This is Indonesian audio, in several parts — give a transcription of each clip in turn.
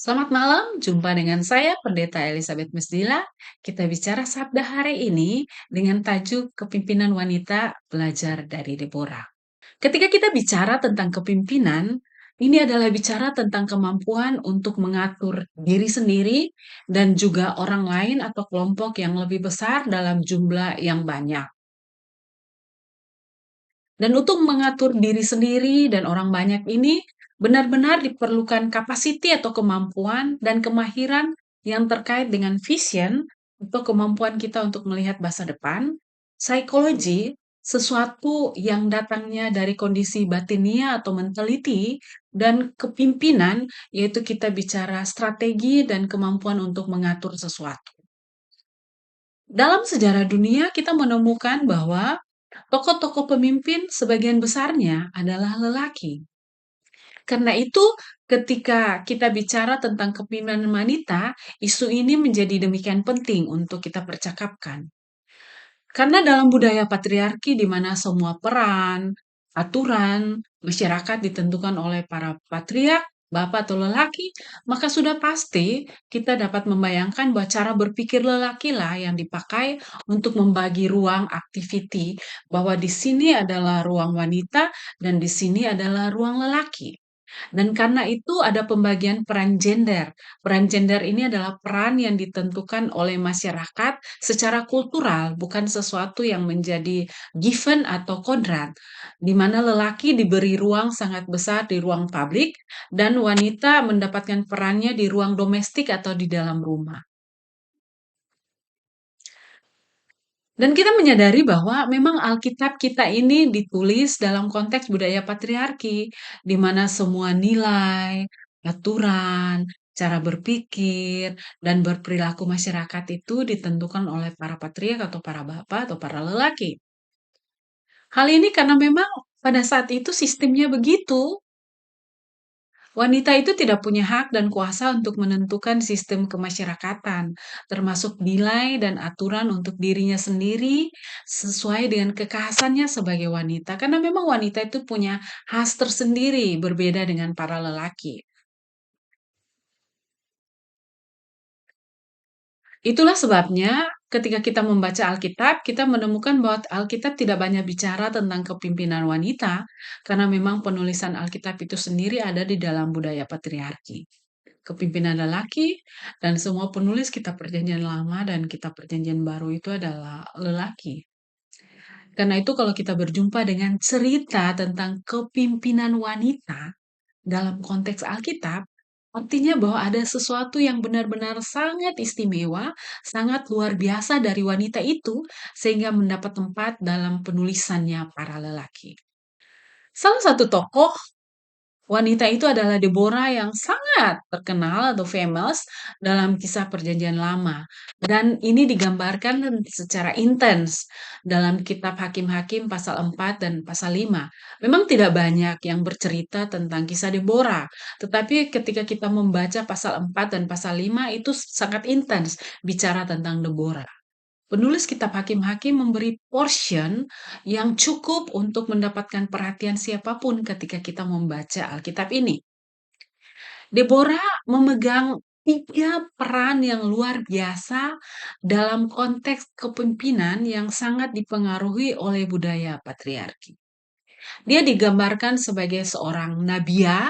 Selamat malam, jumpa dengan saya Pendeta Elizabeth Mesdila. Kita bicara sabda hari ini dengan tajuk Kepimpinan Wanita Belajar dari Deborah. Ketika kita bicara tentang kepimpinan, ini adalah bicara tentang kemampuan untuk mengatur diri sendiri dan juga orang lain atau kelompok yang lebih besar dalam jumlah yang banyak. Dan untuk mengatur diri sendiri dan orang banyak ini, benar-benar diperlukan kapasiti atau kemampuan dan kemahiran yang terkait dengan vision atau kemampuan kita untuk melihat masa depan, psikologi, sesuatu yang datangnya dari kondisi batinia atau mentality, dan kepimpinan, yaitu kita bicara strategi dan kemampuan untuk mengatur sesuatu. Dalam sejarah dunia, kita menemukan bahwa tokoh-tokoh pemimpin sebagian besarnya adalah lelaki. Karena itu, ketika kita bicara tentang kepemimpinan wanita, isu ini menjadi demikian penting untuk kita percakapkan. Karena dalam budaya patriarki di mana semua peran, aturan, masyarakat ditentukan oleh para patriark, bapak atau lelaki, maka sudah pasti kita dapat membayangkan bahwa cara berpikir lelaki lah yang dipakai untuk membagi ruang activity, bahwa di sini adalah ruang wanita dan di sini adalah ruang lelaki. Dan karena itu ada pembagian peran gender. Peran gender ini adalah peran yang ditentukan oleh masyarakat secara kultural, bukan sesuatu yang menjadi given atau kodrat, di mana lelaki diberi ruang sangat besar di ruang publik dan wanita mendapatkan perannya di ruang domestik atau di dalam rumah. Dan kita menyadari bahwa memang Alkitab kita ini ditulis dalam konteks budaya patriarki, di mana semua nilai, aturan, cara berpikir, dan berperilaku masyarakat itu ditentukan oleh para patriark atau para bapak atau para lelaki. Hal ini karena memang pada saat itu sistemnya begitu. Wanita itu tidak punya hak dan kuasa untuk menentukan sistem kemasyarakatan, termasuk nilai dan aturan untuk dirinya sendiri sesuai dengan kekhasannya sebagai wanita. Karena memang wanita itu punya khas tersendiri, berbeda dengan para lelaki. Itulah sebabnya ketika kita membaca Alkitab, kita menemukan bahwa Alkitab tidak banyak bicara tentang kepimpinan wanita, karena memang penulisan Alkitab itu sendiri ada di dalam budaya patriarki. Kepimpinan lelaki, dan semua penulis kitab perjanjian lama dan kitab perjanjian baru itu adalah lelaki. Karena itu kalau kita berjumpa dengan cerita tentang kepimpinan wanita dalam konteks Alkitab, artinya bahwa ada sesuatu yang benar-benar sangat istimewa, sangat luar biasa dari wanita itu, sehingga mendapat tempat dalam penulisannya para lelaki. Salah satu tokoh wanita itu adalah Deborah yang sangat terkenal atau famous dalam kisah Perjanjian Lama. Dan ini digambarkan secara intens dalam kitab Hakim-Hakim pasal 4 dan pasal 5. Memang tidak banyak yang bercerita tentang kisah Deborah, tetapi ketika kita membaca pasal 4 dan pasal 5 itu sangat intens bicara tentang Deborah. Penulis kitab Hakim-Hakim memberi portion yang cukup untuk mendapatkan perhatian siapapun ketika kita membaca Alkitab ini. Deborah memegang 3 peran yang luar biasa dalam konteks kepemimpinan yang sangat dipengaruhi oleh budaya patriarki. Dia digambarkan sebagai seorang nabiah,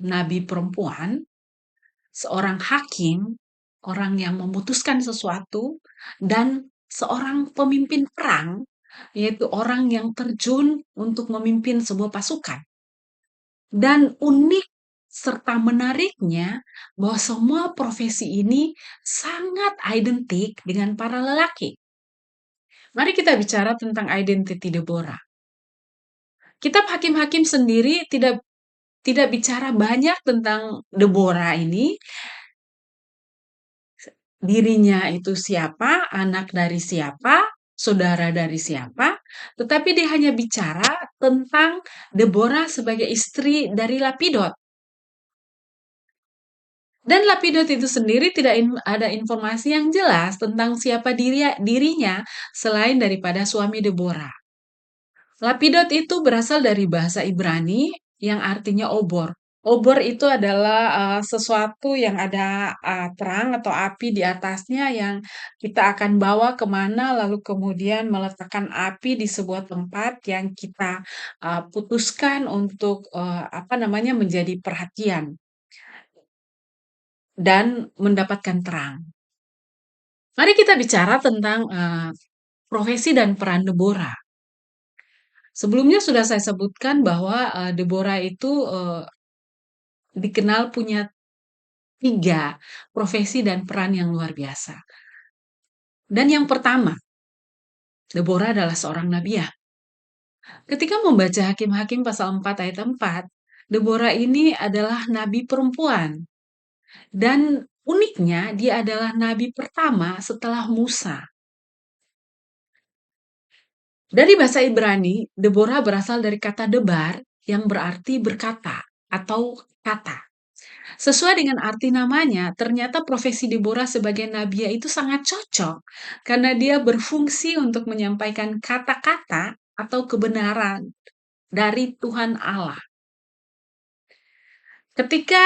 nabi perempuan, seorang hakim, orang yang memutuskan sesuatu, dan seorang pemimpin perang, yaitu orang yang terjun untuk memimpin sebuah pasukan. Dan unik serta menariknya bahwa semua profesi ini sangat identik dengan para lelaki. Mari kita bicara tentang identity Deborah. Kitab Hakim-Hakim sendiri tidak bicara banyak tentang Deborah ini, dirinya itu siapa, anak dari siapa, saudara dari siapa, tetapi dia hanya bicara tentang Deborah sebagai istri dari Lapidot. Dan Lapidot itu sendiri tidak ada informasi yang jelas tentang siapa dirinya selain daripada suami Deborah. Lapidot itu berasal dari bahasa Ibrani yang artinya obor. Obor itu adalah, sesuatu yang ada, terang atau api di atasnya yang kita akan bawa kemana, lalu kemudian meletakkan api di sebuah tempat yang kita, putuskan untuk, apa namanya, menjadi perhatian dan mendapatkan terang. Mari kita bicara tentang, profesi dan peran Deborah. Sebelumnya sudah saya sebutkan bahwa, Deborah itu, dikenal punya 3 profesi dan peran yang luar biasa. Dan yang pertama, Deborah adalah seorang nabiah. Ketika membaca Hakim-Hakim pasal 4 ayat 4, Deborah ini adalah nabi perempuan. Dan uniknya dia adalah nabi pertama setelah Musa. Dari bahasa Ibrani, Deborah berasal dari kata debar yang berarti berkata atau kata. Sesuai dengan arti namanya, ternyata profesi Deborah sebagai nabiya itu sangat cocok karena dia berfungsi untuk menyampaikan kata-kata atau kebenaran dari Tuhan Allah. Ketika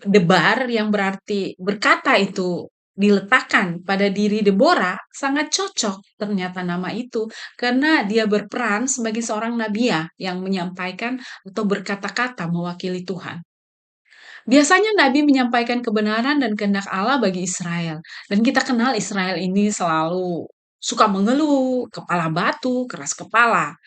debar yang berarti berkata itu diletakkan pada diri Deborah, sangat cocok ternyata nama itu karena dia berperan sebagai seorang nabiya yang menyampaikan atau berkata-kata mewakili Tuhan. Biasanya Nabi menyampaikan kebenaran dan kehendak Allah bagi Israel. Dan kita kenal Israel ini selalu suka mengeluh, kepala batu, keras kepala.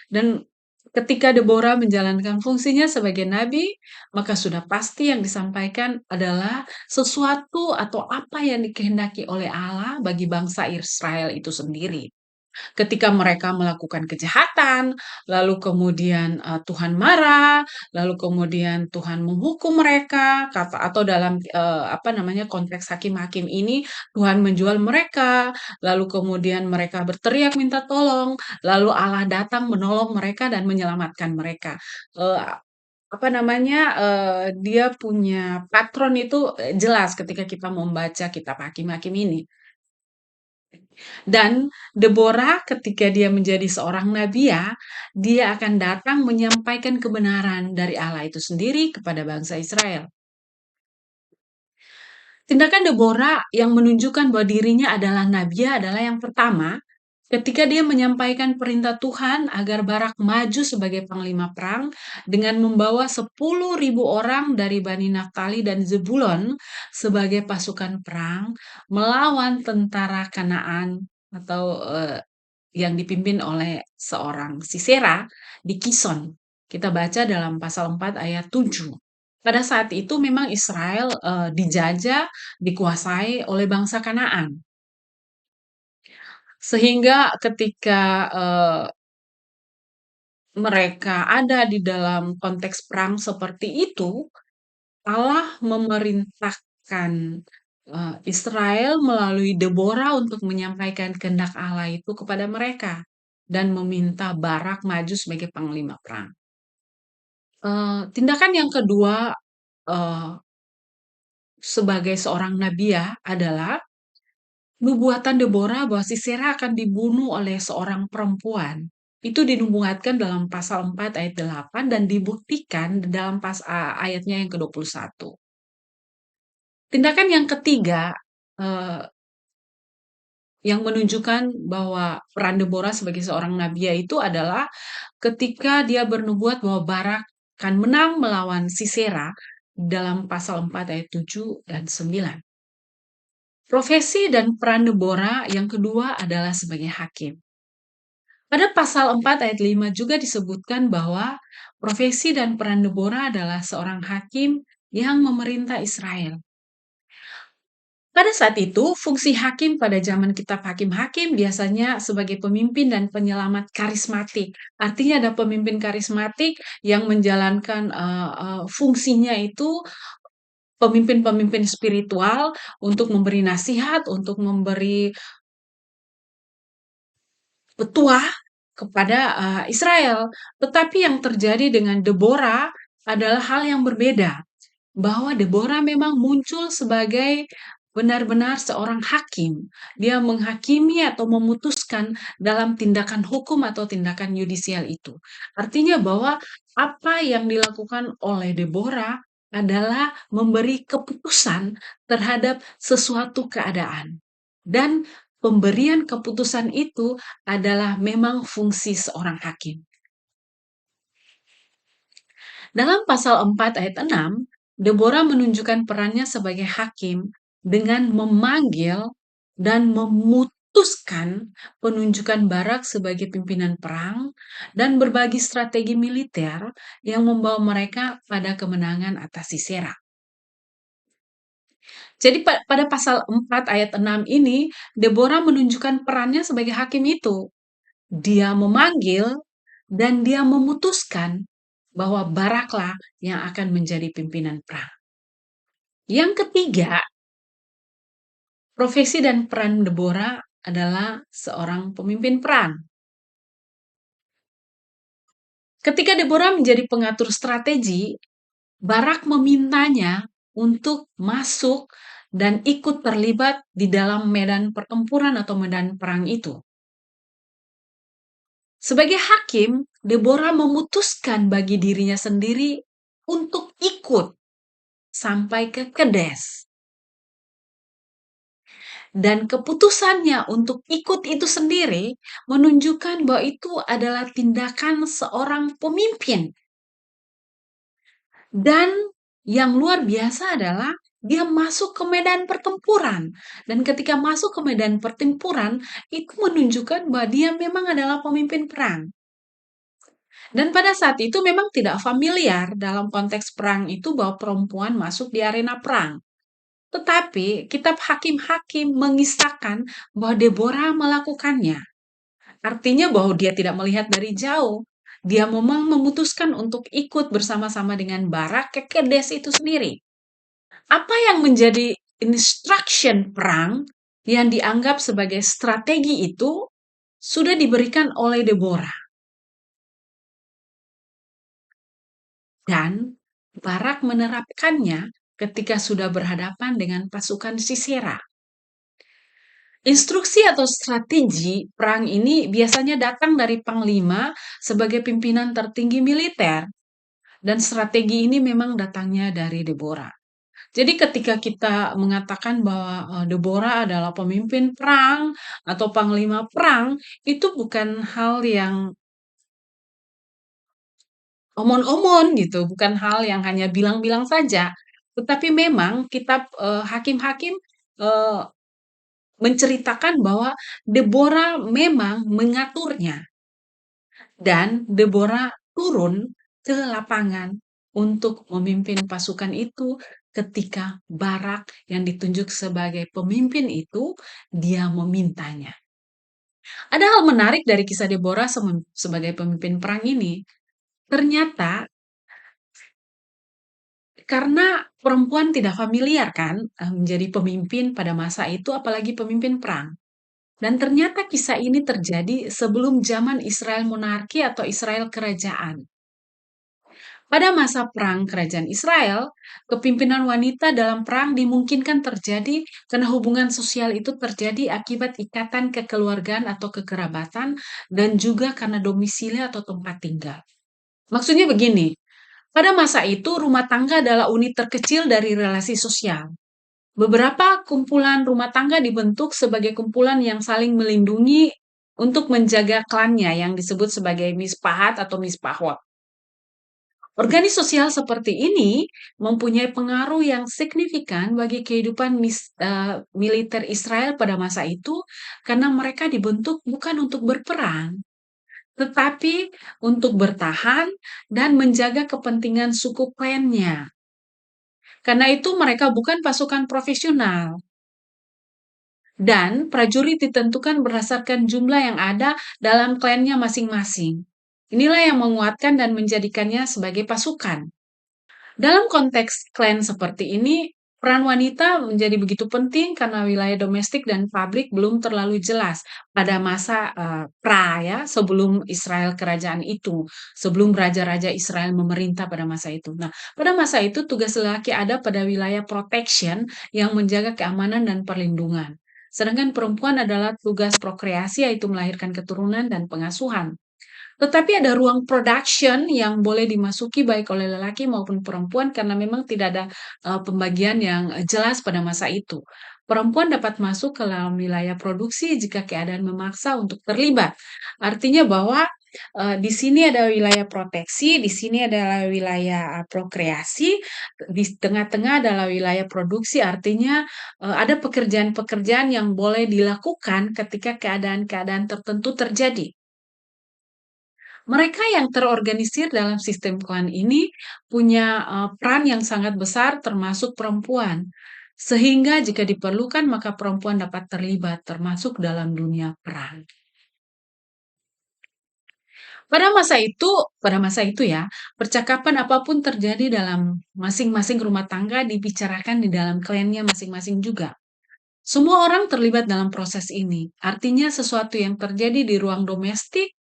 Dan ketika Deborah menjalankan fungsinya sebagai nabi, maka sudah pasti yang disampaikan adalah sesuatu atau apa yang dikehendaki oleh Allah bagi bangsa Israel itu sendiri. Ketika mereka melakukan kejahatan, lalu kemudian, Tuhan marah, lalu kemudian Tuhan menghukum mereka, atau dalam, apa namanya, konteks hakim-hakim ini Tuhan menjual mereka, lalu kemudian mereka berteriak minta tolong, lalu Allah datang menolong mereka dan menyelamatkan mereka. Eee, apa namanya, dia punya patron itu, jelas ketika kita membaca kitab Hakim-Hakim ini. Dan Deborah ketika dia menjadi seorang nabiya, dia akan datang menyampaikan kebenaran dari Allah itu sendiri kepada bangsa Israel. Tindakan Deborah yang menunjukkan bahwa dirinya adalah nabiya adalah yang pertama, ketika dia menyampaikan perintah Tuhan agar Barak maju sebagai panglima perang dengan membawa 10.000 orang dari Bani Naftali dan Zebulon sebagai pasukan perang melawan tentara Kanaan atau yang dipimpin oleh seorang Sisera di Kison. Kita baca dalam pasal 4 ayat 7. Pada saat itu memang Israel dijajah, dikuasai oleh bangsa Kanaan. Sehingga ketika mereka ada di dalam konteks perang seperti itu, Allah memerintahkan Israel melalui Deborah untuk menyampaikan kehendak Allah itu kepada mereka dan meminta Barak maju sebagai panglima perang. Tindakan yang kedua eee, sebagai seorang nabiya adalah nubuatan Deborah bahwa Sisera akan dibunuh oleh seorang perempuan. Itu dinubuatkan dalam pasal 4 ayat 8 dan dibuktikan dalam ayatnya yang ke-21. Tindakan yang ketiga, eee, yang menunjukkan bahwa peran Deborah sebagai seorang nabiya itu adalah ketika dia bernubuat bahwa Barak akan menang melawan Sisera dalam pasal 4 ayat 7 dan 9. Profesi dan peran Deborah yang kedua adalah sebagai hakim. Pada pasal 4 ayat 5 juga disebutkan bahwa profesi dan peran Deborah adalah seorang hakim yang memerintah Israel. Pada saat itu, fungsi hakim pada zaman kitab Hakim-Hakim biasanya sebagai pemimpin dan penyelamat karismatik. Artinya ada pemimpin karismatik yang menjalankan fungsinya itu pemimpin-pemimpin spiritual untuk memberi nasihat, untuk memberi petuah kepada Israel. Tetapi yang terjadi dengan Deborah adalah hal yang berbeda. Bahwa Deborah memang muncul sebagai benar-benar seorang hakim. Dia menghakimi atau memutuskan dalam tindakan hukum atau tindakan yudisial itu. Artinya bahwa apa yang dilakukan oleh Deborah adalah memberi keputusan terhadap sesuatu keadaan. Dan pemberian keputusan itu adalah memang fungsi seorang hakim. Dalam pasal 4 ayat 6, Deborah menunjukkan perannya sebagai hakim dengan memanggil dan memutuskan penunjukan Barak sebagai pimpinan perang dan berbagi strategi militer yang membawa mereka pada kemenangan atas Sisera. Jadi pada pasal 4 ayat 6 ini, Deborah menunjukkan perannya sebagai hakim itu. Dia memanggil dan dia memutuskan bahwa Baraklah yang akan menjadi pimpinan perang. Yang ketiga, profesi dan peran Deborah adalah seorang pemimpin perang. Ketika Deborah menjadi pengatur strategi, Barak memintanya untuk masuk dan ikut terlibat di dalam medan pertempuran atau medan perang itu. Sebagai hakim, Deborah memutuskan bagi dirinya sendiri untuk ikut sampai ke Kedes. Dan keputusannya untuk ikut itu sendiri menunjukkan bahwa itu adalah tindakan seorang pemimpin. Dan yang luar biasa adalah dia masuk ke medan pertempuran. Dan ketika masuk ke medan pertempuran, itu menunjukkan bahwa dia memang adalah pemimpin perang. Dan pada saat itu memang tidak familiar dalam konteks perang itu bahwa perempuan masuk di arena perang. Tetapi kitab Hakim-Hakim mengisahkan bahwa Deborah melakukannya. Artinya bahwa dia tidak melihat dari jauh. Dia memang memutuskan untuk ikut bersama-sama dengan Barak ke Kedes itu sendiri. Apa yang menjadi instruction perang yang dianggap sebagai strategi itu sudah diberikan oleh Deborah. Dan Barak menerapkannya ketika sudah berhadapan dengan pasukan Sisera. Instruksi atau strategi perang ini biasanya datang dari panglima sebagai pimpinan tertinggi militer. Dan strategi ini memang datangnya dari Deborah. Jadi ketika kita mengatakan bahwa Deborah adalah pemimpin perang atau panglima perang, itu bukan hal yang omon-omon gitu, bukan hal yang hanya bilang-bilang saja. Tetapi memang kitab Hakim-Hakim eh, menceritakan bahwa Deborah memang mengaturnya dan Deborah turun ke lapangan untuk memimpin pasukan itu ketika Barak yang ditunjuk sebagai pemimpin itu dia memintanya. Ada hal menarik dari kisah Deborah sebagai pemimpin perang ini. Ternyata karena perempuan tidak familiar kan menjadi pemimpin pada masa itu apalagi pemimpin perang. Dan ternyata kisah ini terjadi sebelum zaman Israel monarki atau Israel kerajaan. Pada masa perang kerajaan Israel, kepimpinan wanita dalam perang dimungkinkan terjadi karena hubungan sosial itu terjadi akibat ikatan kekeluargaan atau kekerabatan dan juga karena domisili atau tempat tinggal. Maksudnya begini, pada masa itu rumah tangga adalah unit terkecil dari relasi sosial. Beberapa kumpulan rumah tangga dibentuk sebagai kumpulan yang saling melindungi untuk menjaga klannya yang disebut sebagai mispahat atau mispahwat. Organisasi sosial seperti ini mempunyai pengaruh yang signifikan bagi kehidupan militer Israel pada masa itu karena mereka dibentuk bukan untuk berperang, tetapi untuk bertahan dan menjaga kepentingan suku klannya. Karena itu mereka bukan pasukan profesional. Dan prajurit ditentukan berdasarkan jumlah yang ada dalam klannya masing-masing. Inilah yang menguatkan dan menjadikannya sebagai pasukan. Dalam konteks klan seperti ini, Peran wanita menjadi begitu penting karena wilayah domestik dan pabrik belum terlalu jelas pada masa, ya, sebelum Israel kerajaan itu, sebelum raja-raja Israel memerintah pada masa itu. Nah, pada masa itu tugas lelaki ada pada wilayah protection yang menjaga keamanan dan perlindungan. Sedangkan perempuan adalah tugas prokreasi yaitu melahirkan keturunan dan pengasuhan. Tetapi ada ruang production yang boleh dimasuki baik oleh lelaki maupun perempuan karena memang tidak ada, pembagian yang, jelas pada masa itu. Perempuan dapat masuk ke dalam wilayah produksi jika keadaan memaksa untuk terlibat. Artinya bahwa, di sini ada wilayah proteksi, di sini adalah wilayah, prokreasi, di tengah-tengah adalah wilayah produksi, artinya, ada pekerjaan-pekerjaan yang boleh dilakukan ketika keadaan-keadaan tertentu terjadi. Mereka yang terorganisir dalam sistem klan ini punya, peran yang sangat besar termasuk perempuan. Sehingga jika diperlukan maka perempuan dapat terlibat termasuk dalam dunia perang. Pada masa itu ya, percakapan apapun terjadi dalam masing-masing rumah tangga dibicarakan di dalam klannya masing-masing juga. Semua orang terlibat dalam proses ini. Artinya sesuatu yang terjadi di ruang domestik,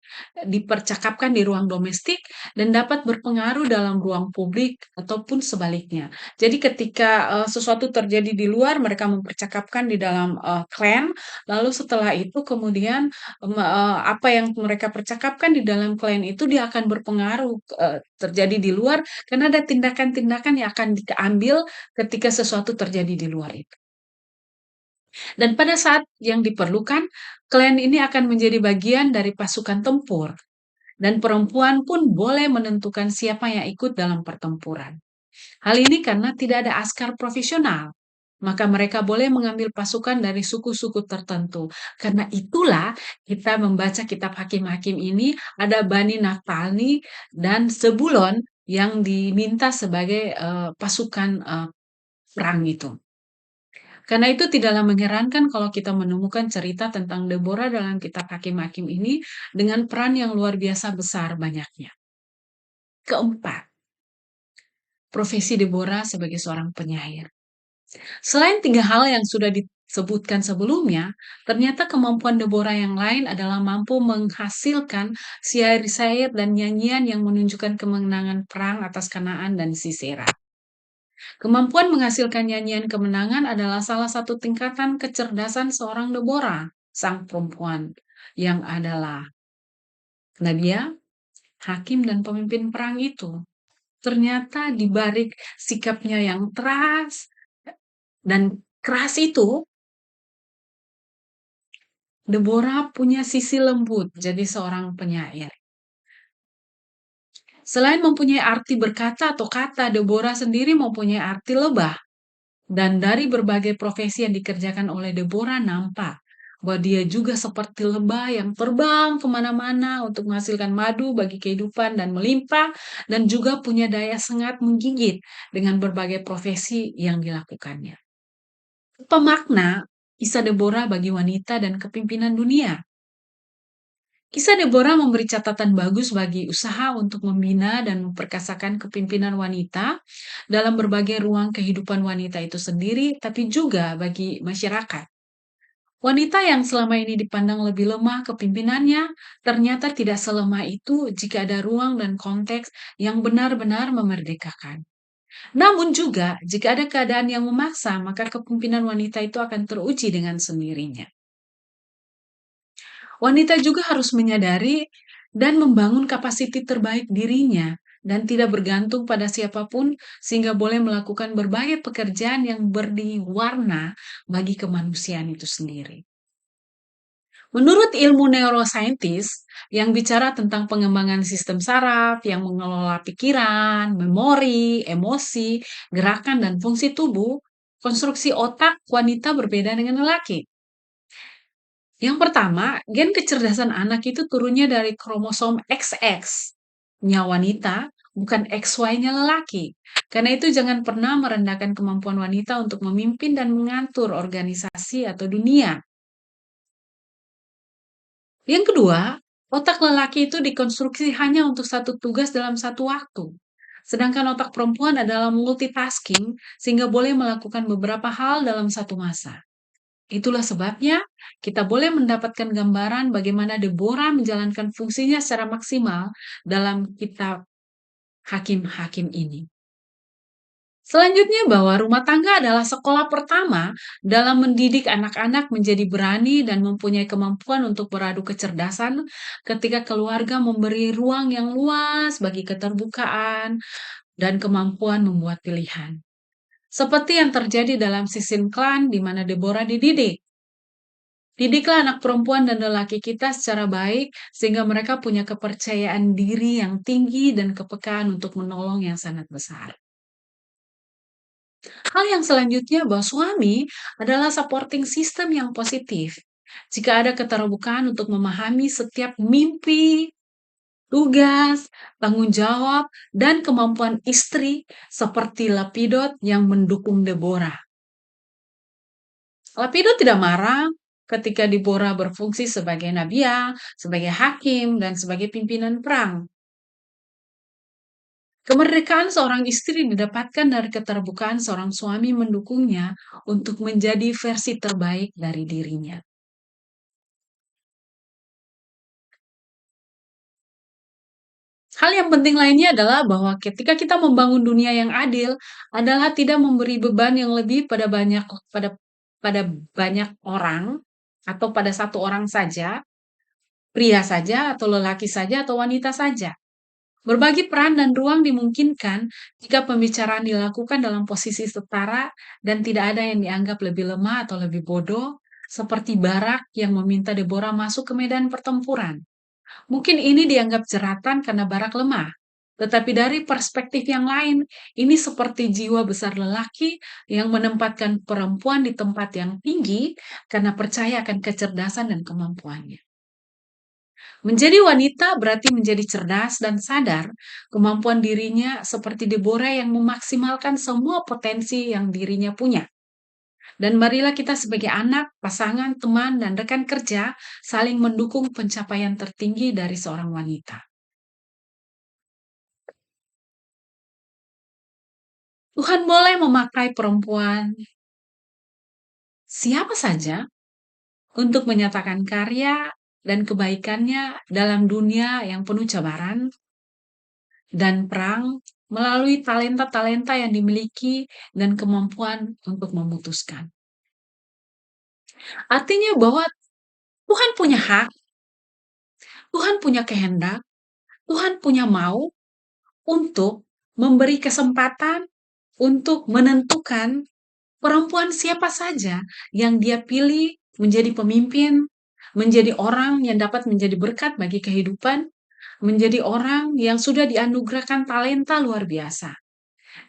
dipercakapkan di ruang domestik dan dapat berpengaruh dalam ruang publik ataupun sebaliknya. Jadi ketika, sesuatu terjadi di luar, mereka mempercakapkan di dalam, klan, lalu setelah itu kemudian, apa yang mereka percakapkan di dalam klan itu dia akan berpengaruh, terjadi di luar karena ada tindakan-tindakan yang akan diambil ketika sesuatu terjadi di luar itu. Dan pada saat yang diperlukan, klan ini akan menjadi bagian dari pasukan tempur, dan perempuan pun boleh menentukan siapa yang ikut dalam pertempuran. Hal ini karena tidak ada askar profesional, maka mereka boleh mengambil pasukan dari suku-suku tertentu. Karena itulah kita membaca kitab Hakim-Hakim ini ada Bani Naftali dan Zebulon yang diminta sebagai pasukan perang itu. Karena itu tidaklah mengherankan kalau kita menemukan cerita tentang Deborah dalam kitab Hakim-Hakim ini dengan peran yang luar biasa besar banyaknya. Keempat, profesi Deborah sebagai seorang penyair. Selain tiga hal yang sudah disebutkan sebelumnya, ternyata kemampuan Deborah yang lain adalah mampu menghasilkan syair-syair dan nyanyian yang menunjukkan kemenangan perang atas Kanaan dan Sisera. Kemampuan menghasilkan nyanyian kemenangan adalah salah satu tingkatan kecerdasan seorang Deborah, sang perempuan, yang adalah nabiya, hakim, dan pemimpin perang itu. Ternyata di balik sikapnya yang teras dan keras itu, Deborah punya sisi lembut jadi seorang penyair. Selain mempunyai arti berkata atau kata, Deborah sendiri mempunyai arti lebah. Dan dari berbagai profesi yang dikerjakan oleh Deborah nampak bahwa dia juga seperti lebah yang terbang kemana-mana untuk menghasilkan madu bagi kehidupan dan melimpah, dan juga punya daya sengat menggigit dengan berbagai profesi yang dilakukannya. Apa makna kisah Deborah bagi wanita dan kepimpinan dunia? Kisah Deborah memberi catatan bagus bagi usaha untuk membina dan memperkasakan kepimpinan wanita dalam berbagai ruang kehidupan wanita itu sendiri, tapi juga bagi masyarakat. Wanita yang selama ini dipandang lebih lemah kepimpinannya, ternyata tidak selemah itu jika ada ruang dan konteks yang benar-benar memerdekakan. Namun juga, jika ada keadaan yang memaksa, maka kepemimpinan wanita itu akan teruji dengan sendirinya. Wanita juga harus menyadari dan membangun kapasiti terbaik dirinya dan tidak bergantung pada siapapun sehingga boleh melakukan berbagai pekerjaan yang berwarna bagi kemanusiaan itu sendiri. Menurut ilmu neurosaintis yang bicara tentang pengembangan sistem saraf yang mengelola pikiran, memori, emosi, gerakan, dan fungsi tubuh, konstruksi otak wanita berbeda dengan lelaki. Yang pertama, gen kecerdasan anak itu turunnya dari kromosom XX-nya wanita, bukan XY-nya lelaki. Karena itu jangan pernah merendahkan kemampuan wanita untuk memimpin dan mengatur organisasi atau dunia. Yang kedua, otak lelaki itu dikonstruksi hanya untuk satu tugas dalam satu waktu. Sedangkan otak perempuan adalah multitasking sehingga boleh melakukan beberapa hal dalam satu masa. Itulah sebabnya kita boleh mendapatkan gambaran bagaimana Deborah menjalankan fungsinya secara maksimal dalam kitab Hakim-Hakim ini. Selanjutnya, bahwa rumah tangga adalah sekolah pertama dalam mendidik anak-anak menjadi berani dan mempunyai kemampuan untuk beradu kecerdasan ketika keluarga memberi ruang yang luas bagi keterbukaan dan kemampuan membuat pilihan. Seperti yang terjadi dalam Sisin Klan di mana Deborah dididik. Didiklah anak perempuan dan lelaki kita secara baik sehingga mereka punya kepercayaan diri yang tinggi dan kepekaan untuk menolong yang sangat besar. Hal yang selanjutnya bahwa suami adalah supporting system yang positif. Jika ada keterbukaan untuk memahami setiap mimpi, tugas, tanggung jawab, dan kemampuan istri seperti Lapidot yang mendukung Deborah. Lapidot tidak marah ketika Deborah berfungsi sebagai nabiah, sebagai hakim, dan sebagai pimpinan perang. Kemerdekaan seorang istri didapatkan dari keterbukaan seorang suami mendukungnya untuk menjadi versi terbaik dari dirinya. Hal yang penting lainnya adalah bahwa ketika kita membangun dunia yang adil adalah tidak memberi beban yang lebih pada banyak orang atau pada satu orang saja, pria saja atau lelaki saja atau wanita saja. Berbagi peran dan ruang dimungkinkan jika pembicaraan dilakukan dalam posisi setara dan tidak ada yang dianggap lebih lemah atau lebih bodoh, seperti Barak yang meminta Deborah masuk ke medan pertempuran. Mungkin ini dianggap jeratan karena Barak lemah, tetapi dari perspektif yang lain, ini seperti jiwa besar lelaki yang menempatkan perempuan di tempat yang tinggi karena percaya akan kecerdasan dan kemampuannya. Menjadi wanita berarti menjadi cerdas dan sadar kemampuan dirinya seperti Deborah yang memaksimalkan semua potensi yang dirinya punya. Dan marilah kita sebagai anak, pasangan, teman, dan rekan kerja saling mendukung pencapaian tertinggi dari seorang wanita. Tuhan boleh memakai perempuan siapa saja untuk menyatakan karya dan kebaikannya dalam dunia yang penuh cabaran dan perang melalui talenta-talenta yang dimiliki dan kemampuan untuk memutuskan. Artinya bahwa Tuhan punya hak, Tuhan punya kehendak, Tuhan punya mau untuk memberi kesempatan untuk menentukan perempuan siapa saja yang dia pilih menjadi pemimpin, menjadi orang yang dapat menjadi berkat bagi kehidupan, menjadi orang yang sudah dianugerahkan talenta luar biasa.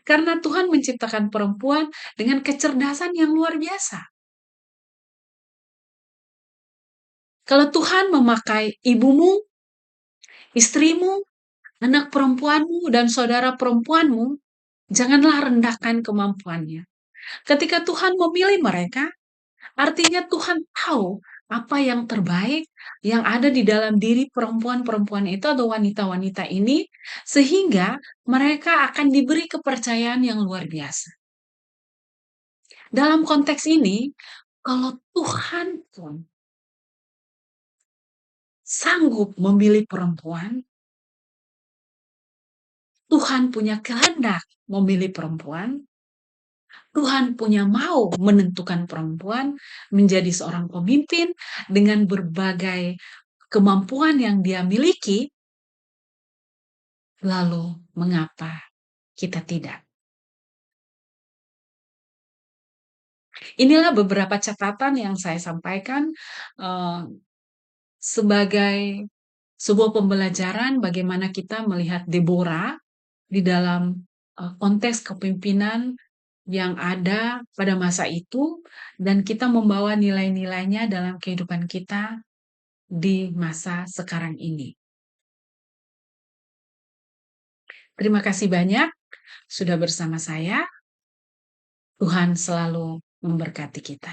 Karena Tuhan menciptakan perempuan dengan kecerdasan yang luar biasa. Kalau Tuhan memakai ibumu, istrimu, anak perempuanmu, dan saudara perempuanmu, janganlah rendahkan kemampuannya. Ketika Tuhan memilih mereka, artinya Tuhan tahu apa yang terbaik yang ada di dalam diri perempuan-perempuan itu atau wanita-wanita ini, sehingga mereka akan diberi kepercayaan yang luar biasa. Dalam konteks ini, kalau Tuhan pun sanggup memilih perempuan, Tuhan punya kehendak memilih perempuan, Tuhan punya mau menentukan perempuan menjadi seorang pemimpin dengan berbagai kemampuan yang dia miliki, lalu mengapa kita tidak? Inilah beberapa catatan yang saya sampaikan eh, sebagai sebuah pembelajaran bagaimana kita melihat Deborah di dalam konteks kepemimpinan yang ada pada masa itu dan kita membawa nilai-nilainya dalam kehidupan kita di masa sekarang ini. Terima kasih banyak sudah bersama saya. Tuhan selalu memberkati kita.